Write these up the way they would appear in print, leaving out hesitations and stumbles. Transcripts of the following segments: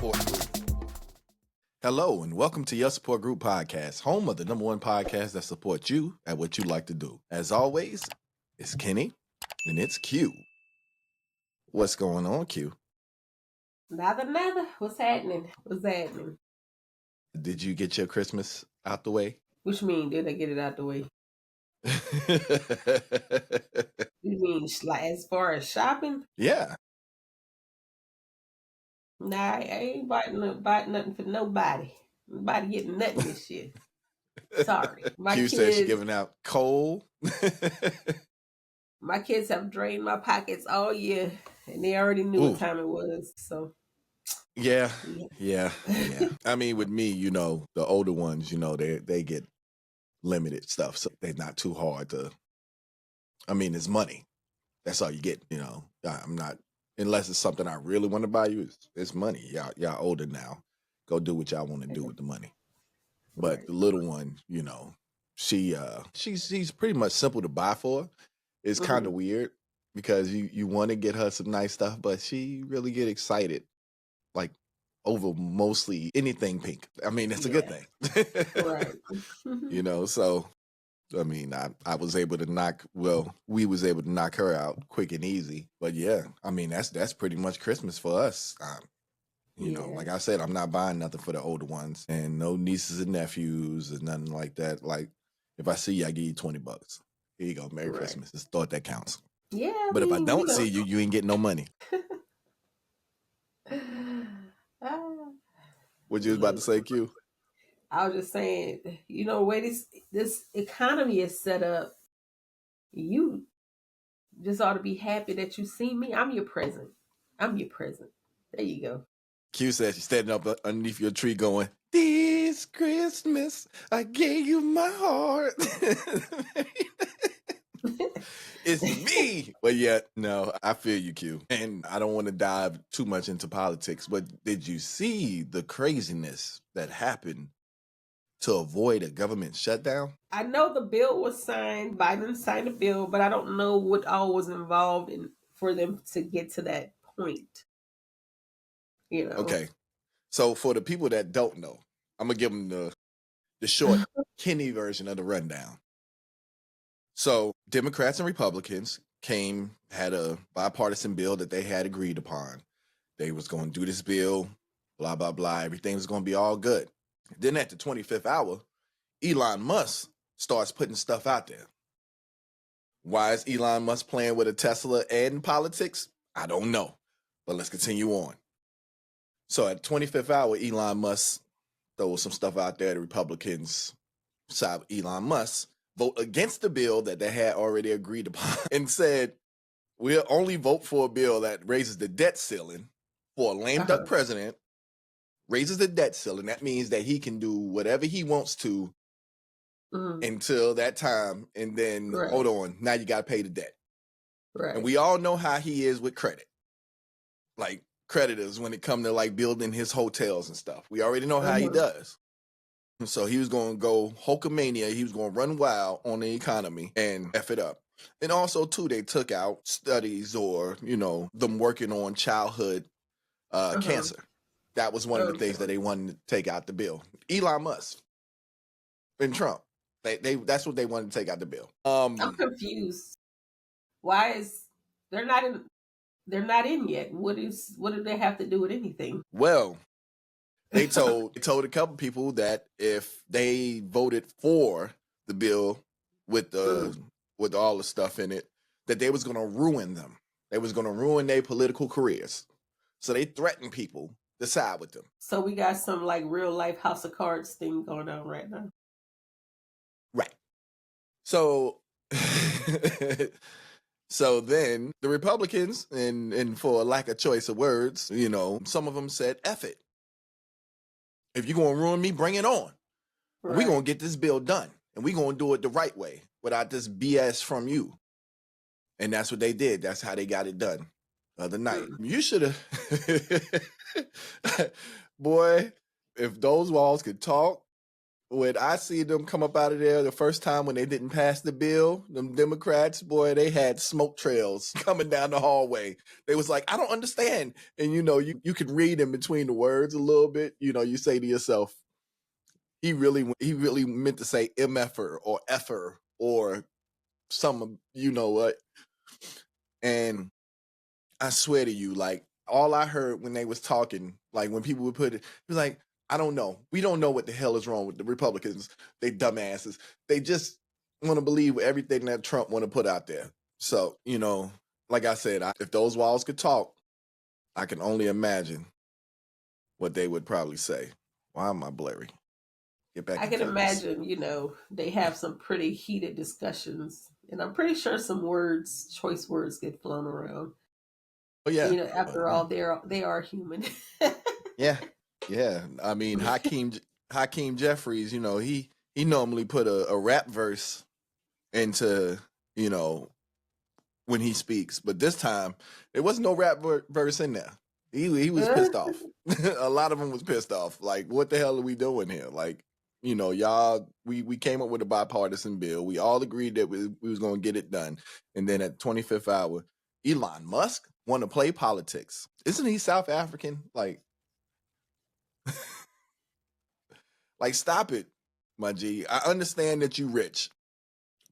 Support Group. Hello, and welcome to Your Support Group Podcast, home of the #1 podcast that supports you at what you like to do. As always, it's Kenny, and it's Q. What's going on, Q? Nada. What's happening? Did you get your Christmas out the way? Which mean, did I get it out the way? You mean like as far as shopping? Yeah. Nah, I ain't buying nothing for nobody. Nobody getting nothing this year. Sorry. Q says she's giving out coal. My kids have drained my pockets all year, and they already knew what time it was. So yeah. I mean, with me, the older ones, they get limited stuff, so they're not too hard to. I mean, it's money. That's all you get. I'm not, unless it's something I really want to buy you. It's money. Y'all older now. Go do what y'all want to do with the money. But Right. the little one, she's pretty much simple to buy for. It's kind of weird because you want to get her some nice stuff, but she really get excited like over mostly anything pink. I mean, that's a good thing. Right. So I mean, I was able to we was able to knock her out quick and easy. But yeah, I mean, that's pretty much Christmas for us. Like I said, I'm not buying nothing for the older ones, and no nieces and nephews and nothing like that. Like, if I see you, I give you $20. Here you go, Merry Christmas. It's thought that counts. Yeah. But if I don't see you, you ain't getting no money. What you was about to say, Q? I was just saying, the way this economy is set up, you just ought to be happy that you see me. I'm your present. There you go. Q says she's standing up underneath your tree going, "This Christmas, I gave you my heart." It's me. But yet, no, I feel you, Q. And I don't want to dive too much into politics, but did you see the craziness that happened to avoid a government shutdown? I know the bill was signed. Biden signed a bill, but I don't know what all was involved for them to get to that point. Okay. So for the people that don't know, I'm going to give them the short Kenny version of the rundown. So Democrats and Republicans had a bipartisan bill that they had agreed upon. They was going to do this bill, blah, blah, blah. Everything was going to be all good. Then at the 25th hour, Elon Musk starts putting stuff out there. Why is Elon Musk playing with a Tesla and politics? I don't know. But let's continue on. So at 25th hour, Elon Musk throws some stuff out there. The Republicans side of Elon Musk vote against the bill that they had already agreed upon and said, we'll only vote for a bill that raises the debt ceiling for a lame duck president, raises the debt ceiling. That means that he can do whatever he wants to until that time. And then, hold on, now you got to pay the debt. Right. And we all know how he is with credit. Like creditors when it comes to like building his hotels and stuff. We already know how he does. And so he was going to go Hulkamania. He was going to run wild on the economy and F it up. And also, too, they took out studies or, them working on childhood cancer. That was one of the things that they wanted to take out the bill. Elon Musk and Trump, that's what they wanted to take out the bill. I'm confused. Why is they're not in yet? What do they have to do with anything? Well, they told a couple people that if they voted for the bill with all the stuff in it, that they was going to ruin them. They was going to ruin their political careers. So they threatened people to side with them. So we got some like real life House of Cards thing going on right now. Right. So so then the Republicans, and for lack of choice of words, some of them said, F it. If you're going to ruin me, bring it on. Right. We're going to get this bill done. And we're going to do it the right way without this BS from you. And that's what they did. That's how they got it done the other night. You should have. Boy, if those walls could talk, when I see them come up out of there the first time when they didn't pass the bill, them Democrats, boy, they had smoke trails coming down the hallway. They was like, I don't understand. And you can read in between the words a little bit. You say to yourself, he really meant to say MFer or effer or some, what. And I swear to you, like, all I heard when they was talking, like when people would put it was like, I don't know. We don't know what the hell is wrong with the Republicans. They dumbasses. They just want to believe everything that Trump want to put out there. So, like I said, if those walls could talk, I can only imagine what they would probably say. Why am I blurry? Get back I in can focus. imagine, they have some pretty heated discussions, and I'm pretty sure some choice words get flown around. Oh yeah. After all, they are human. Yeah. I mean, Hakeem Jeffries, he normally put a rap verse into, when he speaks, but this time there was no rap verse in there. He was pissed off. A lot of them was pissed off. Like, what the hell are we doing here? Like, y'all, we came up with a bipartisan bill. We all agreed that we was going to get it done. And then at the 25th hour, Elon Musk want to play politics. Isn't he South African? Like, stop it, my G. I understand that you rich,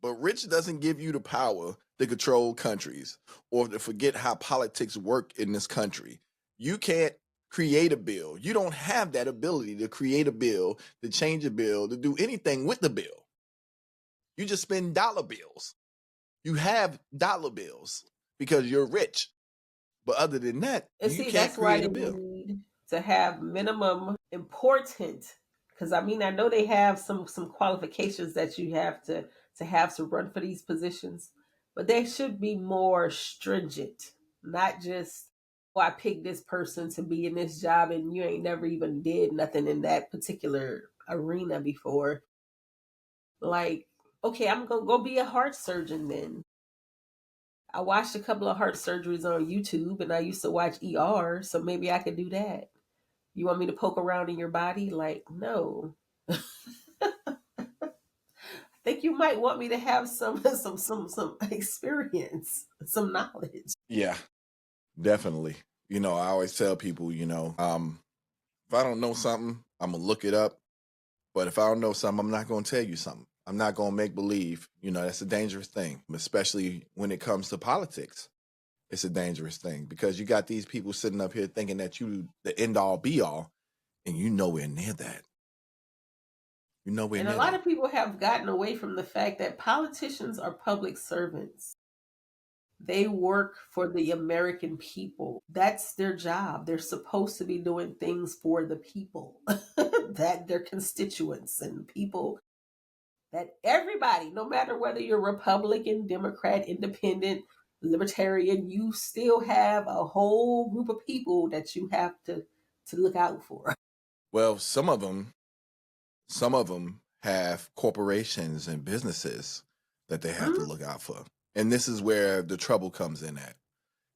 but rich doesn't give you the power to control countries or to forget how politics work in this country. You can't create a bill. You don't have that ability to create a bill, to change a bill, to do anything with the bill. You just spend dollar bills. You have dollar bills because you're rich. But other than that, And you see, can't that's why create they a bill. need to have minimum important. Because I mean, I know they have some qualifications that you have to run for these positions, but they should be more stringent, not just, oh, I picked this person to be in this job and you ain't never even did nothing in that particular arena before. Like, okay, I'm gonna go be a heart surgeon then. I watched a couple of heart surgeries on YouTube and I used to watch ER, so maybe I could do that. You want me to poke around in your body? Like, no. I think you might want me to have some some experience, some knowledge. Yeah, definitely. I always tell people, if I don't know something, I'm going to look it up. But if I don't know something, I'm not going to tell you something. I'm not going to make believe. That's a dangerous thing, especially when it comes to politics. It's a dangerous thing because you got these people sitting up here thinking that you the end all be all, and you nowhere near that. You nowhere And a near lot that. of people have gotten away from the fact that politicians are public servants. They work for the American people. That's their job. They're supposed to be doing things for the people, that their constituents and people, that everybody, no matter whether you're Republican, Democrat, Independent, Libertarian, you still have a whole group of people that you have to look out for. Well, some of them have corporations and businesses that they have to look out for. And this is where the trouble comes in at.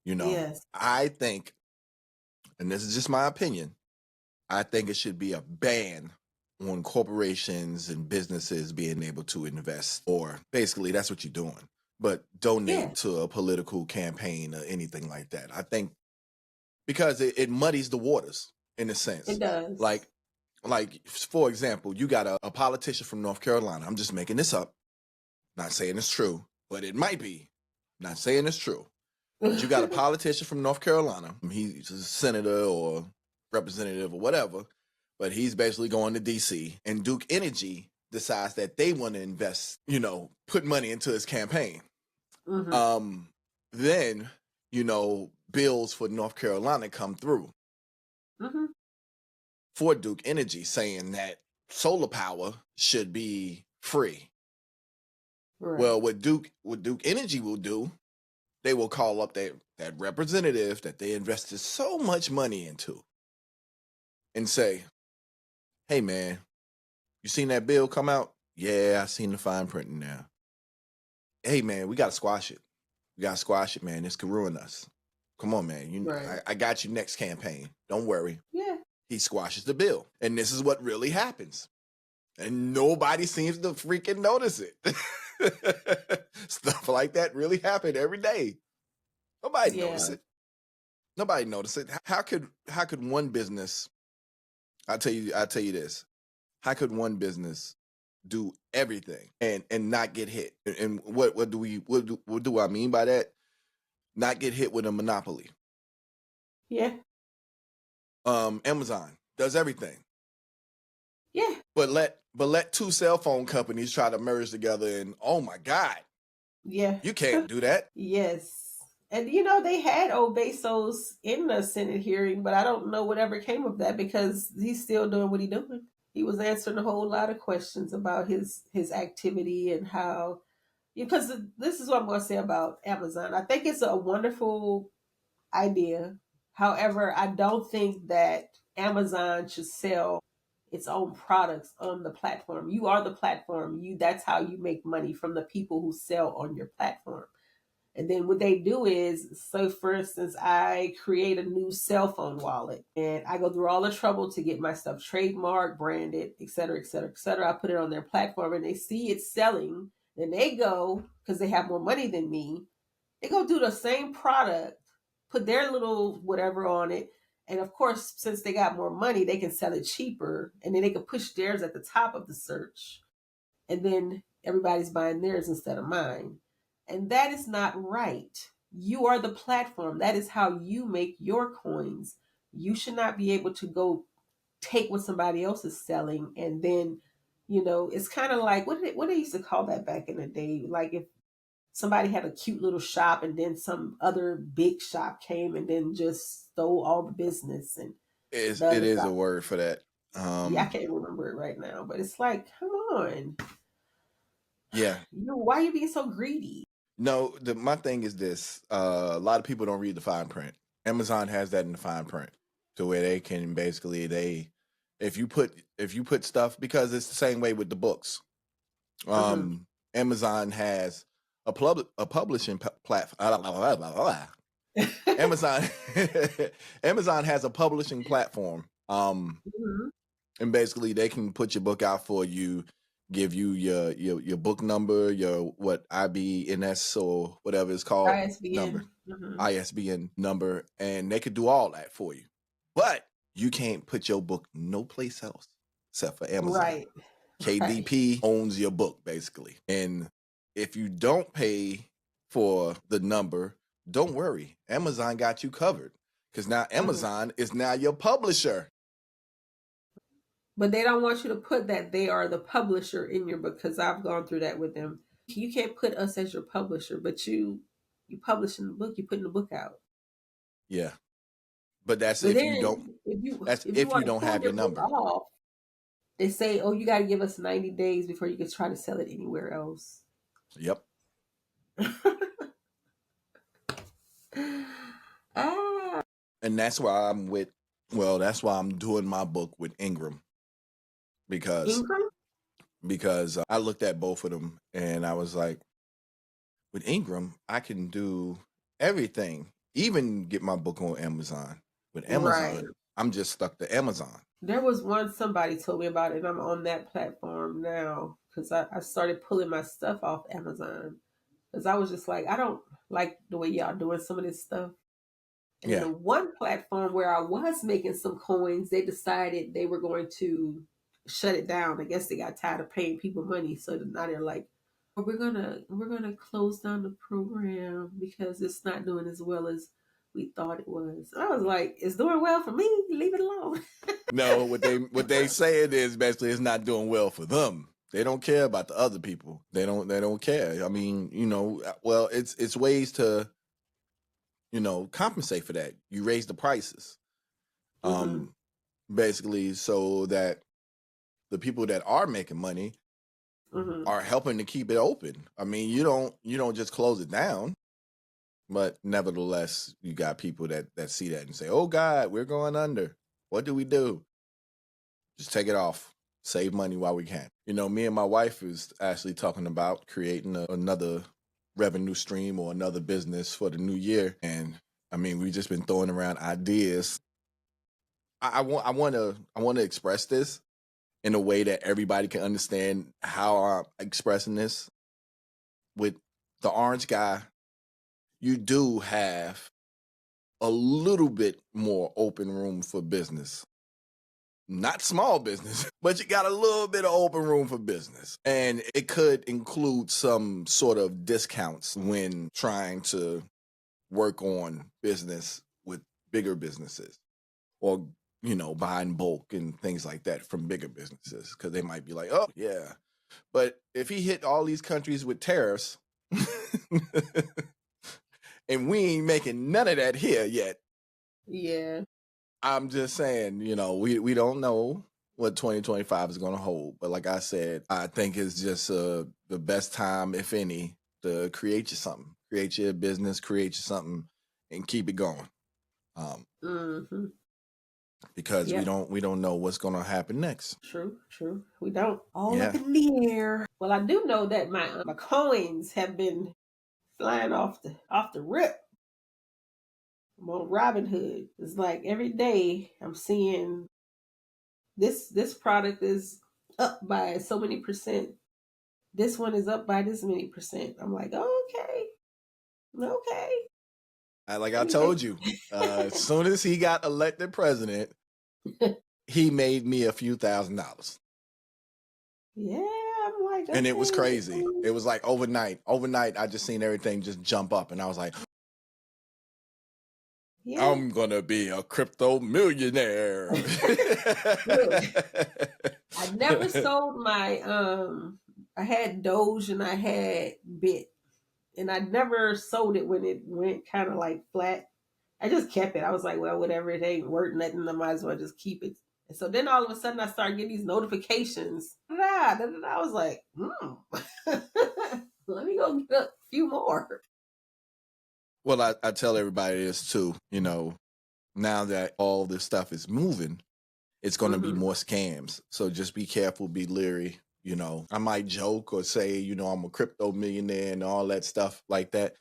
Yes. I think, and this is just my opinion, I think it should be a ban on corporations and businesses being able to invest, or basically that's what you're doing, but donate to a political campaign or anything like that. I think because it muddies the waters in a sense. It does. Like, for example, you got a politician from North Carolina. I'm just making this up. Not saying it's true, but it might be. Not saying it's true. But you got a politician from North Carolina. He's a senator or representative or whatever, but he's basically going to DC, and Duke Energy decides that they want to invest, put money into his campaign. Then, bills for North Carolina come through for Duke Energy saying that solar power should be free. Right. Well, what Duke Energy will do, they will call up that representative that they invested so much money into and say, hey, man, you seen that bill come out? Yeah, I seen the fine print in there. Hey, man, we got to squash it. We got to squash it, man. This could ruin us. Come on, man. Right. I got you next campaign. Don't worry. Yeah. He squashes the bill. And this is what really happens. And nobody seems to freaking notice it. Stuff like that really happen every day. Nobody notice it. Nobody notice it. How could one business, I'll tell you this. How could one business do everything and not get hit? And what do I mean by that? Not get hit with a monopoly. Yeah. Amazon does everything. Yeah. But let two cell phone companies try to merge together, and oh my God. Yeah. You can't do that. Yes. And you know, they had old Bezos in the Senate hearing, but I don't know whatever came of that because he's still doing what he's doing. He was answering a whole lot of questions about his activity and how, because this is what I'm going to say about Amazon. I think it's a wonderful idea. However, I don't think that Amazon should sell its own products on the platform. You are the platform. That's how you make money, from the people who sell on your platform. And then what they do is, so for instance, I create a new cell phone wallet and I go through all the trouble to get my stuff trademarked, branded, et cetera, et cetera, et cetera. I put it on their platform and they see it selling. Then they go, because they have more money than me, they go do the same product, put their little whatever on it. And of course, since they got more money, they can sell it cheaper. And then they can push theirs at the top of the search. And then everybody's buying theirs instead of mine. And that is not right. You are the platform. That is how you make your coins. You should not be able to go take what somebody else is selling and then, it's kind of like what they used to call that back in the day. Like if somebody had a cute little shop and then some other big shop came and then just stole all the business, and It the other is a shop. word for that. Yeah, I can't remember it right now, but it's like, come on. Yeah. Why are you being so greedy? No, my thing is this. A lot of people don't read the fine print. Amazon has that in the fine print, to where they can basically if you put stuff, because it's the same way with the books. Amazon has a publishing platform. Amazon Amazon has a publishing platform. And basically they can put your book out for you, give you your book number, your IBNS or whatever it's called, ISBN. ISBN number, and they could do all that for you. But you can't put your book no place else except for Amazon. Right. KDP owns your book basically. And if you don't pay for the number, don't worry. Amazon got you covered, because now Amazon is now your publisher. But they don't want you to put that they are the publisher in your book, because I've gone through that with them. You can't put us as your publisher, but you publishing the book, you putting the book out. Yeah. But that's But if then you don't if you want to don't pull have your your book number. off, they say, oh, you got to give us 90 days before you can try to sell it anywhere else. Yep. And that's why that's why I'm doing my book with Ingram. Because I looked at both of them and I was like, with Ingram, I can do everything, even get my book on Amazon. With Amazon, I'm just stuck to Amazon. There was somebody told me about it, and I'm on that platform now because I started pulling my stuff off Amazon because I was just like, I don't like the way y'all doing some of this stuff. And then the one platform where I was making some coins, they decided they were going to shut it down. I guess they got tired of paying people money, so now they're like, we're gonna close down the program because it's not doing as well as we thought it was. I was like, it's doing well for me. Leave it alone. No, what they saying is basically it's not doing well for them. They don't care about the other people. They don't care. I mean, well, it's ways to, compensate for that. You raise the prices. Basically so that the people that are making money are helping to keep it open. I mean, you don't just close it down. But nevertheless, you got people that see that and say, oh God, we're going under. What do we do? Just take it off. Save money while we can. Me and my wife is actually talking about creating another revenue stream or another business for the new year. And I mean, we've just been throwing around ideas. I want to express this. in a way that everybody can understand how I'm expressing this. With the orange guy, you do have a little bit more open room for business. Not small business, but you got a little bit of open room for business. And it could include some sort of discounts when trying to work on business with bigger businesses, or, buying bulk and things like that from bigger businesses. Because they might be like, oh, yeah. But if he hit all these countries with tariffs, and we ain't making none of that here yet. Yeah. I'm just saying, we don't know what 2025 is going to hold. But like I said, I think it's just the best time, if any, to create you something. Create your business, create you something, and keep it going. Because we don't know what's going to happen next. True. We don't. All up in the air. Well, I do know that my coins have been flying off the rip. I'm on Robinhood. It's like every day I'm seeing this product is up by so many percent. This one is up by this many percent. I'm like, okay. Like I told you, as soon as he got elected president, he made me a few $1,000s. Yeah, I'm like, okay. And it was crazy. It was like overnight. Overnight, I just seen everything just jump up, and I was like, yeah. I'm gonna be a crypto millionaire. I never sold my I had Doge and I had Bit, and I never sold it when it went kind of like flat. I just kept it. I was like, well, whatever, it ain't worth nothing, I might as well just keep it. And so then all of a sudden I started getting these notifications. I was like, let me go get a few more. Well, I tell everybody this too, now that all this stuff is moving, it's going to be more scams. So just be careful, be leery. I might joke or say, I'm a crypto millionaire and all that stuff like that.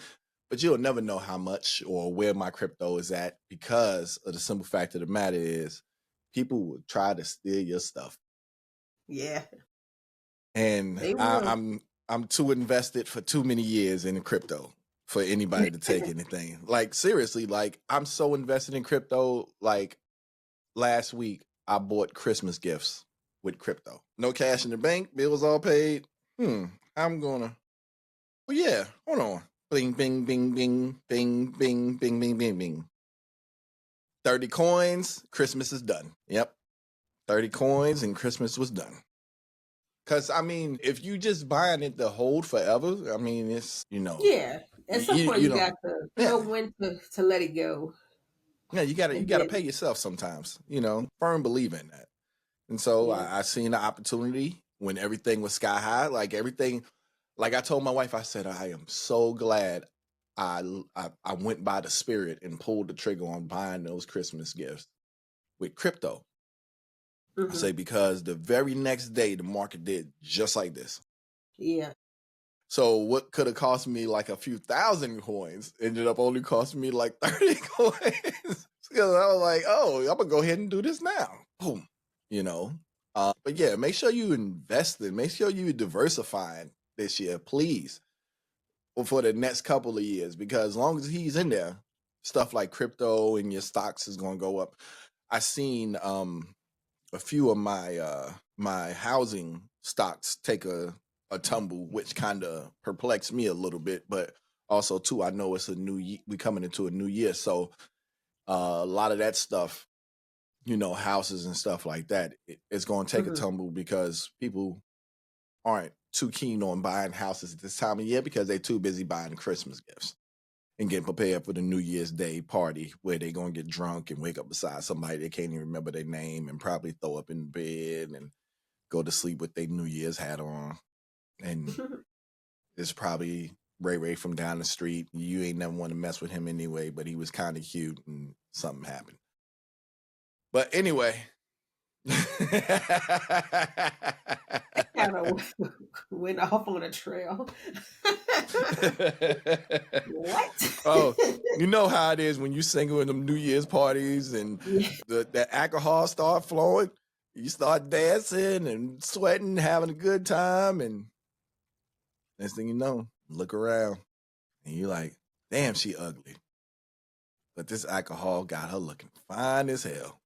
But you'll never know how much or where my crypto is at, because of the simple fact of the matter is people will try to steal your stuff. Yeah. And I'm too invested for too many years in crypto for anybody to take anything. Like, seriously, like, I'm so invested in crypto. Like, last week I bought Christmas gifts with crypto. No cash in the bank, bills all paid. I'm gonna, well, yeah, hold on. Bing, bing, bing, bing, bing, bing, bing, bing, bing, bing. 30 coins, Christmas is done. Yep. 30 coins and Christmas was done. Because, I mean, if you just buying it to hold forever, I mean, it's, Yeah. At some point, you got to know when to let it go. Yeah, you gotta pay yourself sometimes, firm believer in that. And so I seen the opportunity when everything was sky high, like everything, like I told my wife, I said, I am so glad I went by the spirit and pulled the trigger on buying those Christmas gifts with crypto. I say, because the very next day the market did just like this. Yeah. So what could have cost me like a few thousand coins ended up only costing me like 30 coins. Because I was like, oh, I'm gonna go ahead and do this now. Boom. But yeah, make sure you invest in, make sure you diversifying this year, please, for the next couple of years, because as long as he's in there, stuff like crypto and your stocks is gonna go up. I seen a few of my housing stocks take a tumble, which kind of perplexed me a little bit, but also too, I know it's a new year, we coming into a new year, so a lot of that stuff, houses and stuff like that, it's going to take a tumble, because people aren't too keen on buying houses at this time of year because they're too busy buying Christmas gifts and getting prepared for the New Year's Day party, where they're going to get drunk and wake up beside somebody they can't even remember their name and probably throw up in bed and go to sleep with their New Year's hat on. And it's probably Ray from down the street. You ain't never want to mess with him anyway, but he was kind of cute and something happened. But anyway. Kind of went off on a trail. What? Oh, you know how it is when you single in them New Year's parties and the alcohol start flowing. You start dancing and sweating, having a good time, and next thing you know, look around and you're like, damn, she ugly. But this alcohol got her looking fine as hell.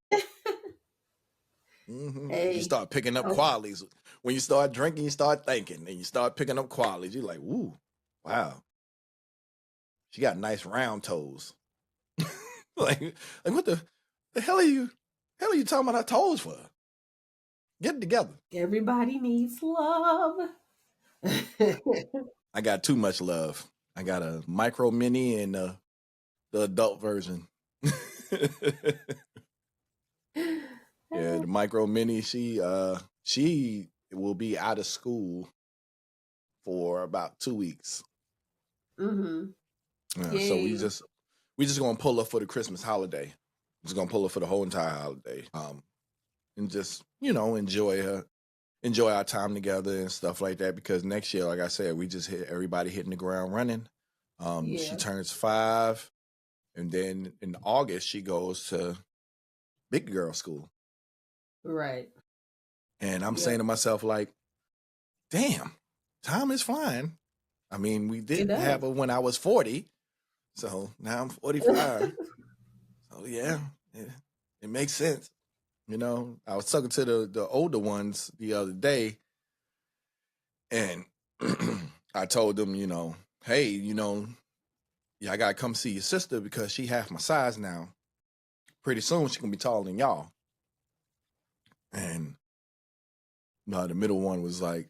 Hey, you start picking up qualities. When you start drinking, you start thinking, and you start picking up qualities. You're like, ooh, wow. She got nice round toes. like what the hell are you talking about her toes for? Get it together. everybody needs love. I got too much love. I got a micro mini and the adult version. Yeah, the micro mini, she will be out of school for about 2 weeks. So we just gonna pull up for the Christmas holiday. Just gonna pull up for the whole entire holiday. And just, enjoy our time together and stuff like that, because next year, like I said, we just hit everybody hitting the ground running. She turns 5, and then in August she goes to big girl school. Right. And I'm saying to myself, like, damn, time is flying. I mean, we didn't have her when I was 40, so now I'm 45. So yeah, it makes sense. I was talking to the older ones the other day, and I told them, hey, I gotta come see your sister because she half my size now. Pretty soon she gonna be taller than y'all. And the middle one was like,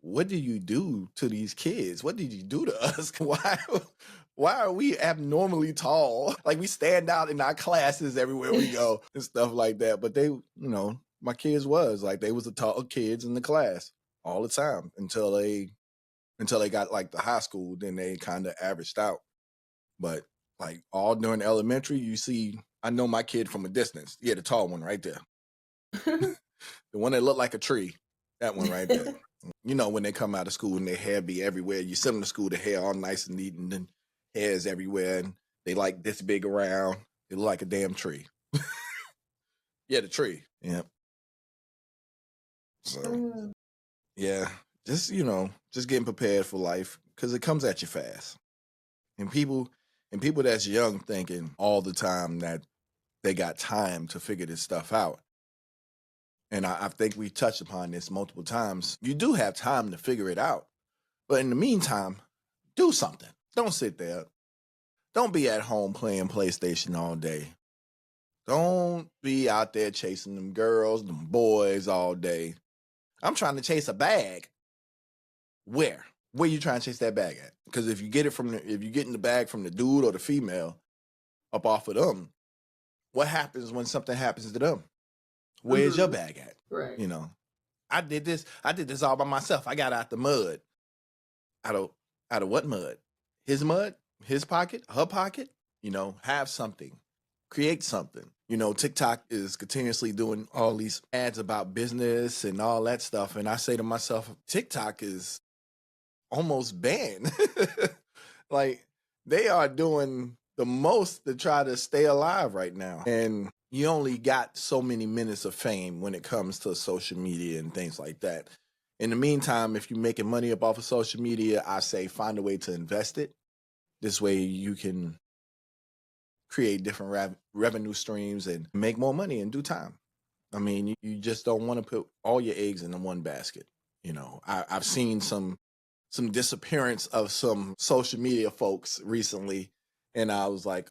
what did you do to these kids? What did you do to us? Why are we abnormally tall? Like, we stand out in our classes everywhere we go and stuff like that. But they, my kids was like, they was the tall kids in the class all the time until they got like the high school. Then they kind of averaged out. But like all during elementary, you see, I know my kid from a distance. Yeah, the tall one right there. The one that looked like a tree. That one right there. When they come out of school and their hair be everywhere, you send them to school, the hair all nice and neat, and then hair's everywhere, and they like this big around. They look like a damn tree. Yeah, the tree. Yeah. So, yeah, just, just getting prepared for life, because it comes at you fast. And people that's young thinking all the time that they got time to figure this stuff out. And I think we touched upon this multiple times. You do have time to figure it out. But in the meantime, do something. Don't sit there. Don't be at home playing PlayStation all day. Don't be out there chasing them girls, them boys all day. I'm trying to chase a bag. Where? Where you trying to chase that bag at? Because if you get in the bag from the dude or the female up off of them, what happens when something happens to them? Where's your bag at? Right. I did this all by myself. I got out the mud. Out of what mud? His mud? His pocket? Her pocket? Have something. Create something. TikTok is continuously doing all these ads about business and all that stuff. And I say to myself, TikTok is almost banned. Like, they are doing the most to try to stay alive right now. And you only got so many minutes of fame when it comes to social media and things like that. In the meantime, if you're making money up off of social media, I say find a way to invest it. This way you can create different revenue streams and make more money in due time. I mean, you just don't want to put all your eggs in one basket. I've seen some disappearance of some social media folks recently, and I was like,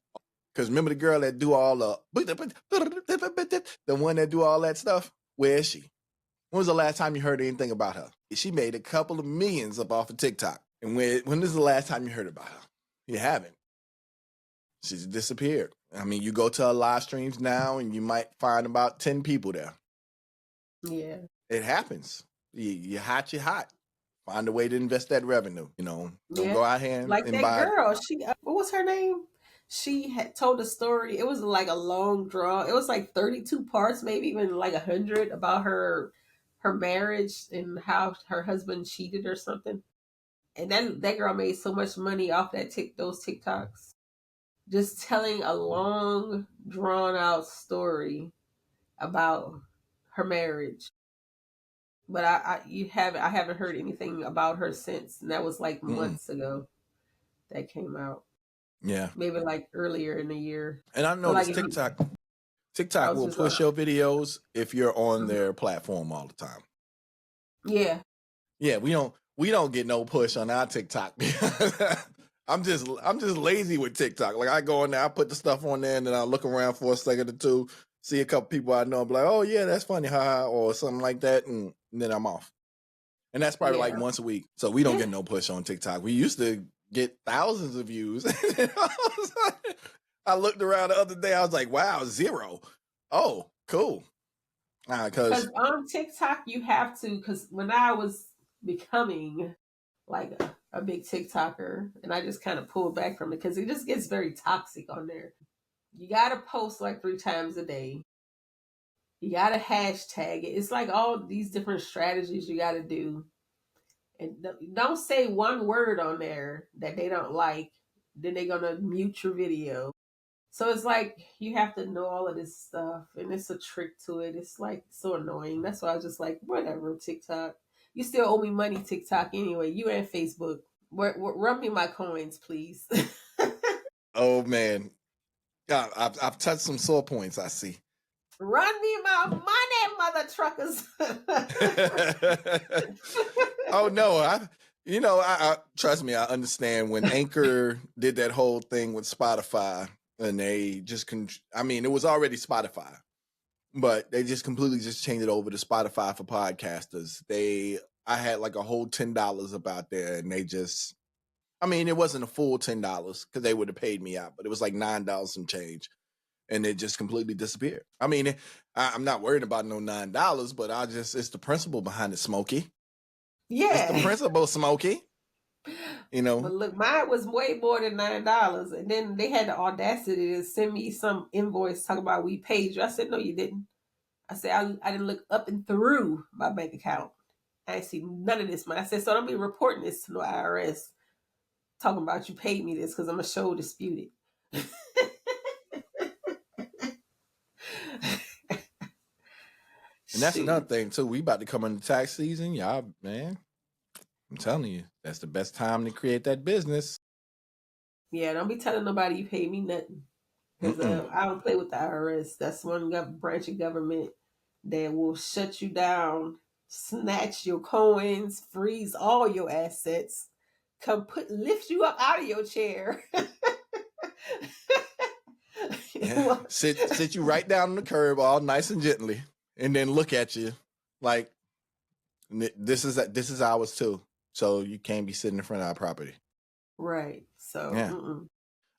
because remember the girl that do all the one that do all that stuff? Where is she? When was the last time you heard anything about her? She made a couple of millions up off of TikTok. And when is the last time you heard about her? You haven't. She's disappeared. I mean, you go to her live streams now and you might find about 10 people there. Yeah. It happens. You hot. Find a way to invest that revenue. Don't go out here and like that buy. Girl, she what was her name? She had told a story. It was like a long draw. It was like 32 parts, maybe even like 100, about her marriage and how her husband cheated or something. And that girl made so much money off those TikToks, just telling a long, drawn out story about her marriage. But I haven't heard anything about her since. And that was like months ago that came out. Yeah. Maybe like earlier in the year. And I But like noticed TikTok will just push your videos if you're on their platform all the time. Yeah. Yeah, we don't get no push on our TikTok. I'm just lazy with TikTok. Like I go in there, I put the stuff on there, and then I look around for a second or two, see a couple people I know, and be like, oh yeah, that's funny, haha, or something like that, and then I'm off. And that's probably like once a week. So we don't get no push on TikTok. We used to get thousands of views. I looked around the other day, I was like, wow, 0. Oh, cool. Because on TikTok you have to, because when I was becoming like a big TikToker, and I just kind of pulled back from it because it just gets very toxic on there. You got to post like 3 times a day. You got to hashtag it. It's like all these different strategies you got to do. And don't say one word on there that they don't like. Then they're going to mute your video. So it's like you have to know all of this stuff, and it's a trick to it. It's like so annoying. That's why I was just like, whatever, TikTok. You still owe me money, TikTok, anyway. You and Facebook. Run me my coins, please. Oh man, I've touched some sore points. I see. Run me my money, mother truckers. Oh no, I trust me. I understand when Anchor did that whole thing with Spotify, and they just it was already Spotify, but they just completely just changed it over to Spotify for podcasters. I had like a whole $10 about there, and they just, it wasn't a full $10 because they would have paid me out, but it was like $9 some change. And it just completely disappeared. I'm not worried about no $9, but it's the principle behind it, Smokey. Yeah. It's the principle, Smokey. But look, mine was way more than $9. And then they had the audacity to send me some invoice talking about we paid you. I said, no, you didn't. I said, I didn't look up and through my bank account. I didn't see none of this money. I said, so don't be reporting this to the IRS talking about you paid me this because I'm going to show dispute it. And that's another thing too. We about to come into tax season, y'all, man. I'm telling you, that's the best time to create that business. Yeah, don't be telling nobody you pay me nothing. Because I don't play with the IRS. That's one branch of government that will shut you down, snatch your coins, freeze all your assets, lift you up out of your chair. Yeah. Sit you right down on the curb, all nice and gently, and then look at you like, this is ours too. So you can't be sitting in front of our property. Right. So yeah.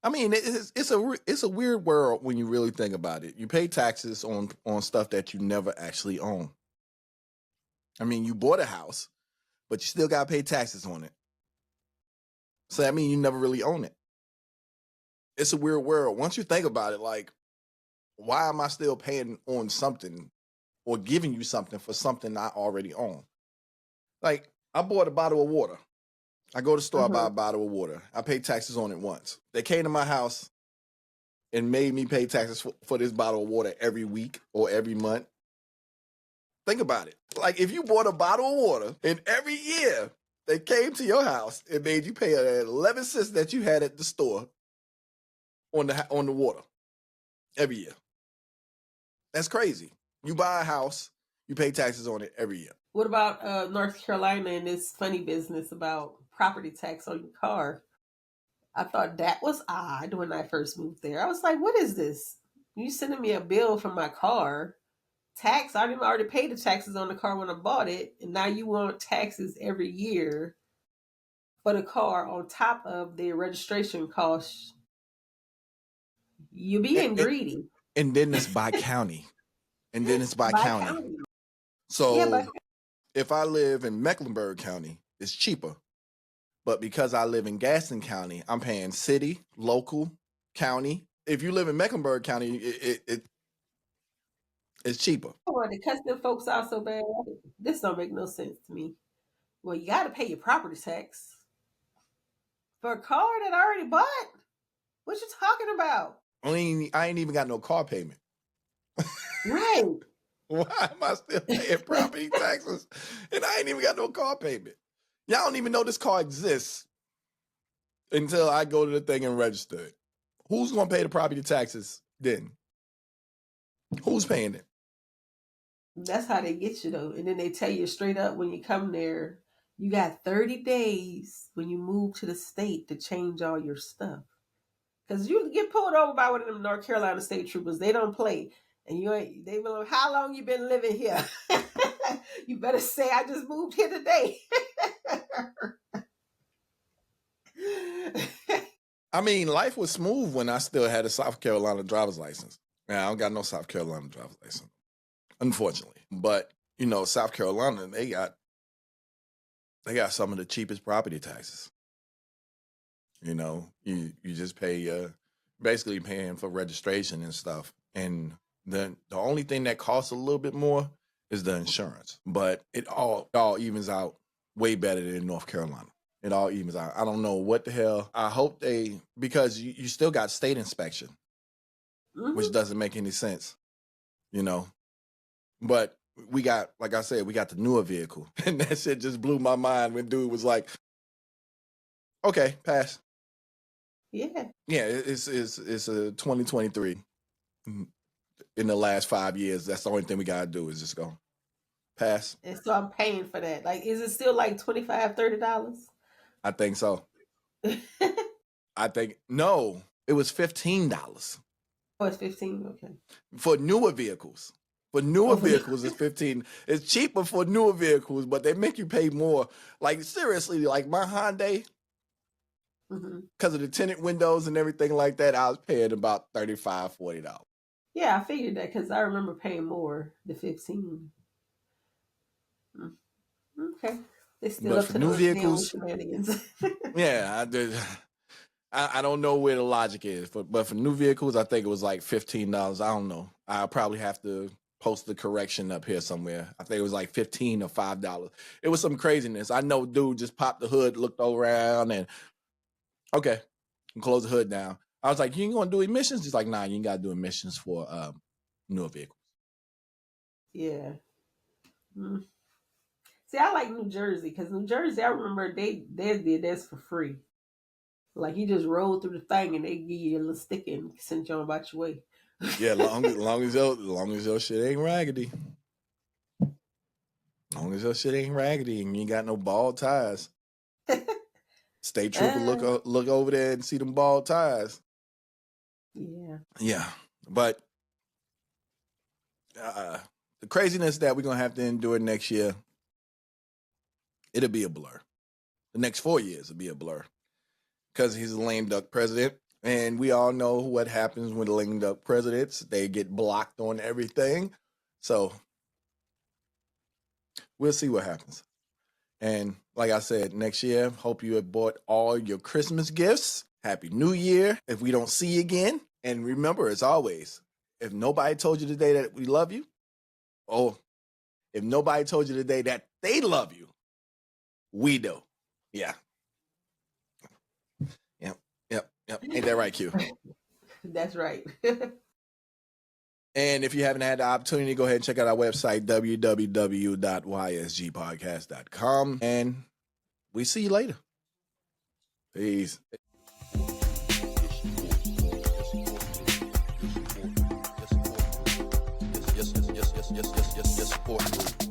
It's a weird world when you really think about it. You pay taxes on stuff that you never actually own. You bought a house, but you still got to pay taxes on it. So that means you never really own it. It's a weird world. Once you think about it, like, why am I still paying on something or giving you something for something I already own? Like, I bought a bottle of water. I go to the store, I buy a bottle of water. I pay taxes on it once. They came to my house and made me pay taxes for this bottle of water every week or every month. Think about it. Like, if you bought a bottle of water and every year they came to your house and made you pay 11 cents that you had at the store on the water every year. That's crazy. You buy a house, you pay taxes on it every year. What about North Carolina and this funny business about property tax on your car? I thought that was odd when I first moved there. I was like, what is this? You sending me a bill for my car? Tax, I didn't already pay the taxes on the car when I bought it. And now you want taxes every year for the car on top of the registration costs. You're being greedy. And then it's by county. County. So if I live in Mecklenburg County, it's cheaper. But because I live in Gaston County, I'm paying city, local, county. If you live in Mecklenburg County, it's cheaper. Oh, to cuss them folks out so bad. This don't make no sense to me. Well, you got to pay your property tax for a car that I already bought. What you talking about? I ain't even got no car payment. Right. Why am I still paying property taxes? And I ain't even got no car payment. Y'all don't even know this car exists until I go to the thing and register it. Who's going to pay the property taxes then? Who's paying it? That's how they get you, though. And then they tell you straight up when you come there, you got 30 days when you move to the state to change all your stuff. Because you get pulled over by one of them North Carolina state troopers. They don't play. And they will, how long you been living here? You better say, I just moved here today. I mean, life was smooth when I still had a South Carolina driver's license. Now, I don't got no South Carolina driver's license, unfortunately. But, you know, South Carolina, they got some of the cheapest property taxes. You know, you just pay, basically paying for registration and stuff. And then the only thing that costs a little bit more is the insurance. But it all evens out way better than North Carolina. It all evens out. I don't know what the hell. I hope because you still got state inspection, which doesn't make any sense, you know. But we got, like I said, we got the newer vehicle. And that shit just blew my mind when dude was like, okay, pass. Yeah. Yeah, it's a 2023. In the last 5 years, that's the only thing we got to do is just go pass. And so I'm paying for that. Like, is it still like $25, $30? I think so. No, it was $15. Oh, it's 15. Okay. For newer vehicles. For newer vehicles, it's 15. It's cheaper for newer vehicles, but they make you pay more. Like, seriously, like my Hyundai, because of the tinted windows and everything like that, I was paying about $35, $40. Yeah, I figured that because I remember paying more, the 15. Okay. They still But up for to new those vehicles, shenanigans. yeah, I don't know where the logic is, but for new vehicles, I think it was like $15. I don't know. I'll probably have to post the correction up here somewhere. I think it was like $15 or $5. It was some craziness. I know dude just popped the hood, looked around, and okay, close the hood down. I was like, you ain't gonna do emissions? He's like, nah, you ain't gotta do emissions for newer vehicles. Yeah. See, I like New Jersey because New Jersey, I remember they did this for free. Like you just roll through the thing and they give you a little stick and send you on about your way. Yeah, long as your shit ain't raggedy. Long as your shit ain't raggedy and you ain't got no bald tires. State trooper look over there and see them bald tires. Yeah. Yeah. But the craziness that we're going to have to endure next year, it'll be a blur. The next 4 years will be a blur because he's a lame duck president. And we all know what happens with lame duck presidents. They get blocked on everything. So we'll see what happens. And like I said, next year, hope you have bought all your Christmas gifts. Happy New Year if we don't see you again. And remember, as always, if nobody told you today that we love you, or if nobody told you today that they love you, we do. Yeah. Yep. Ain't that right, Q? That's right. And if you haven't had the opportunity, go ahead and check out our website, www.ysgpodcast.com. And we see you later. Peace. Yes, support group.